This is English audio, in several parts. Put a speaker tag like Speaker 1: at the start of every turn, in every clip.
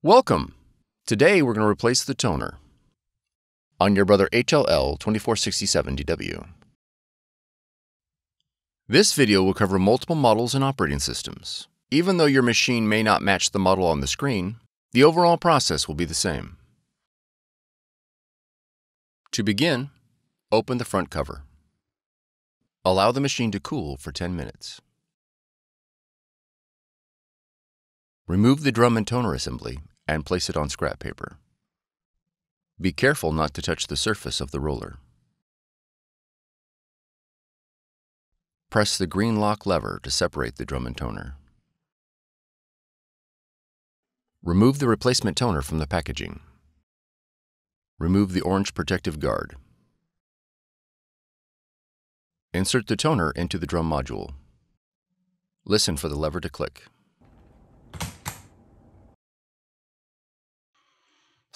Speaker 1: Welcome! Today we're going to replace the toner on your Brother HL L2467DW. This video will cover multiple models and operating systems. Even though your machine may not match the model on the screen, the overall process will be the same. To begin, open the front cover. Allow the machine to cool for 10 minutes. Remove the drum and toner assembly and place it on scrap paper. Be careful not to touch the surface of the roller. Press the green lock lever to separate the drum and toner. Remove the replacement toner from the packaging. Remove the orange protective guard. Insert the toner into the drum module. Listen for the lever to click.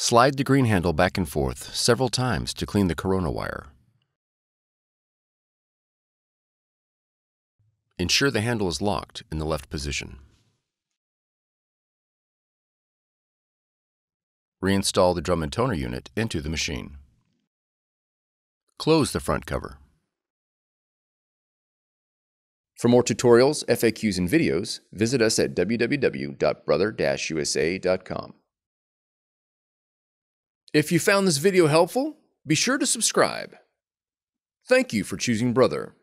Speaker 1: Slide the green handle back and forth several times to clean the corona wire. Ensure the handle is locked in the left position. Reinstall the drum and toner unit into the machine. Close the front cover. For more tutorials, FAQs, and videos, visit us at www.brother-usa.com. If you found this video helpful, be sure to subscribe. Thank you for choosing Brother.